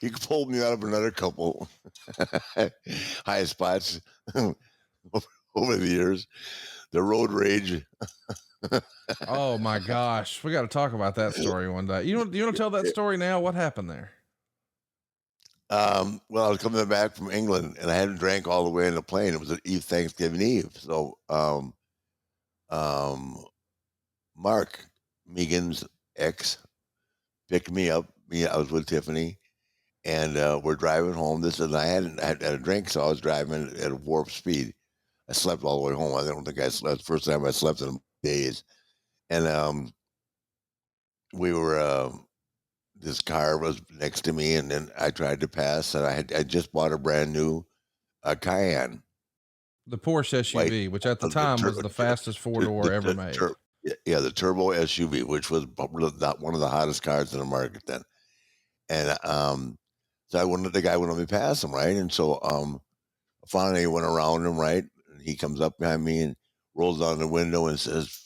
He pulled me out of another couple high spots over the years. The road rage. Oh my gosh, we got to talk about that story one day. You want to tell that story now? What happened there? Well, I was coming back from England and I hadn't drank all the way in the plane. It was Thanksgiving Eve. So, um, Mark Megan's ex picked me up. I was with Tiffany, and we're driving home. I hadn't had a drink, so I was driving at a warp speed. I slept all the way home. I don't think I slept. The first time I slept in days. And we were. This car was next to me, and then I tried to pass, and I just bought a brand new Cayenne, The Porsche white, SUV, which at the the time tur- was the fastest four door ever the made. tur- yeah, the turbo SUV, which was not one of the hottest cars in the market then. And so the guy wouldn't let me pass him, right? And so finally went around him, right? And he comes up behind me and rolls down the window and says,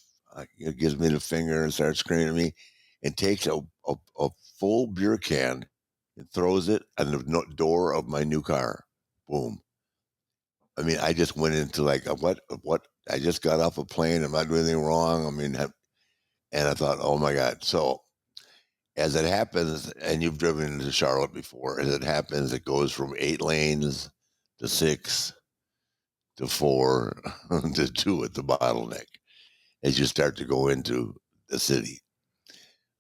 gives me the finger and starts screaming at me, and takes a full beer can and throws it on the door of my new car. Boom. I mean, I just went into like, what? I just got off a plane. I'm not doing anything wrong. I mean, and I thought, oh my God. So as it happens, and you've driven into Charlotte before, as it happens, it goes from 8 lanes to 6 to 4 to 2 at the bottleneck as you start to go into the city.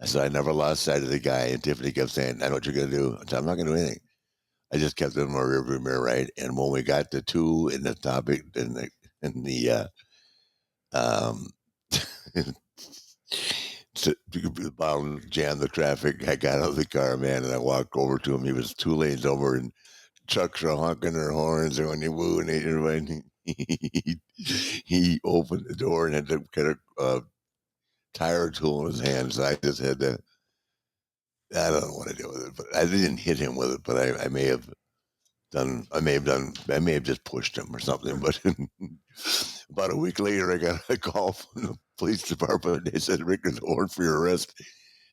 So I never lost sight of the guy, and Tiffany kept saying, I know what you're going to do. I said, I'm not going to do anything. I just kept it in my rearview mirror, right? And when we got to 2 in the topic, in the um, the bottle jammed the traffic. I got out of the car, man, and I walked over to him. He was 2 lanes over, and trucks are honking their horns and when you woo, and he opened the door and had to get a tire tool in his hands. I just had to. I don't know what to do with it, but I didn't hit him with it. But I may have done. I may have just pushed him or something. But about a week later, I got a call from the police department. They said, "Rick, there's a warrant for your arrest.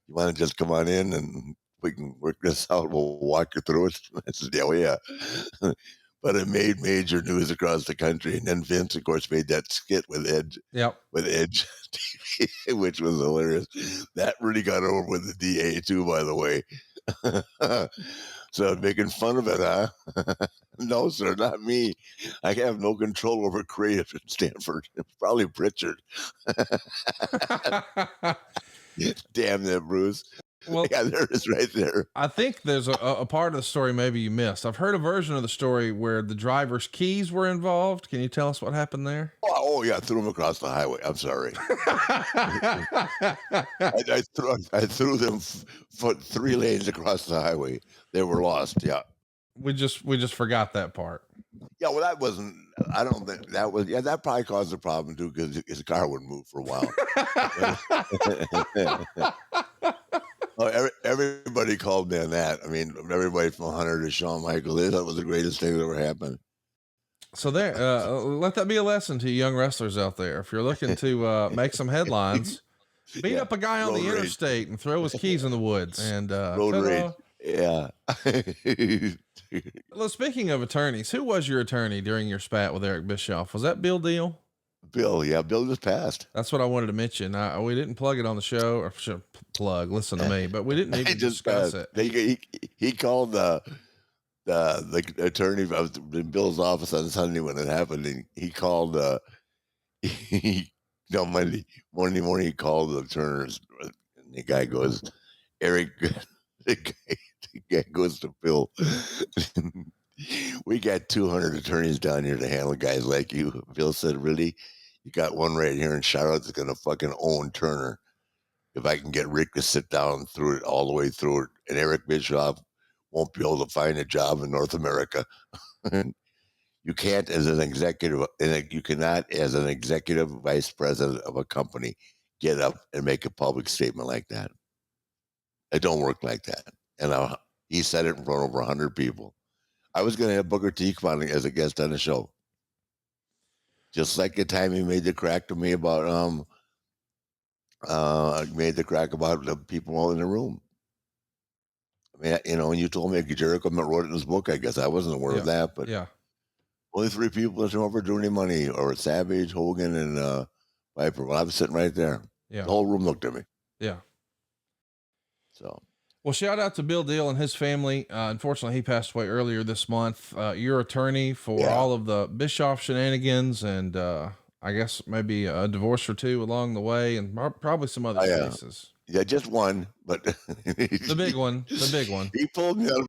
You want to just come on in and we can work this out. We'll walk you through it." I said, "Yeah, well, yeah." But it made major news across the country. And then Vince, of course, made that skit Yep. with Edge TV, which was hilarious. That really got over with the DA too, by the way. So making fun of it, huh? No, sir, not me. I have no control over creative at Stanford. It's probably Pritchard. Damn that, Bruce. Well, Yeah, there it is right there. I think there's a part of the story maybe you missed. I've heard a version of the story where the driver's keys were involved. Can you tell us what happened there? Oh yeah, threw him across the highway. I'm sorry. I threw them for 3 lanes across the highway. They were lost. Yeah. We just forgot that part. Yeah, well, that wasn't. I don't think that was. Yeah, that probably caused a problem too because his car wouldn't move for a while. Everybody called me on that. I mean, everybody from Hunter to Shawn Michaels, they thought it was the greatest thing that ever happened. So there, let that be a lesson to you young wrestlers out there. If you're looking to make some headlines, beat Yeah, up a guy on road the rage, interstate and throw his keys in the woods. And road rage. ta-da. Yeah. Well, speaking of attorneys, who was your attorney during your spat with Eric Bischoff? Was that Bill Deal? Bill, yeah, Bill just passed. That's what I wanted to mention. We didn't plug it on the show, or should plug. Listen to me, but we didn't He even just discuss passed. it. He called the attorney. I was in Bill's office on Sunday when it happened. And he called he no Monday morning he called the Turners, and the guy goes, Eric. The guy goes to Bill. We got 200 attorneys down here to handle guys like you. Bill said, "Really? You got one right here in Charlotte that's going to fucking own Turner. If I can get Rick to sit down through it all the way through it, and Eric Bischoff won't be able to find a job in North America." You can't, as an executive, you cannot, as an executive vice president of a company, get up and make a public statement like that. It don't work like that. And he said it in front of over 100 people. I was going to have Booker T come on as a guest on the show. Just like the time he made the crack to me about made the crack about the people all in the room. I mean, when you told me Jericho wrote it in his book, I guess I wasn't aware of Yeah. that, but Yeah. only 3 people that ever drew any money, or Savage, Hogan, and, Piper. Well, I was sitting right there. The Yeah. whole room looked at me. Yeah. So, Well, shout out to Bill Deal and his family. Unfortunately, he passed away earlier this month. Your attorney for yeah. all of the Bischoff shenanigans, and I guess maybe a divorce or two along the way, and probably some other I, cases. yeah, just one, but The big one, the big one. he pulled me out of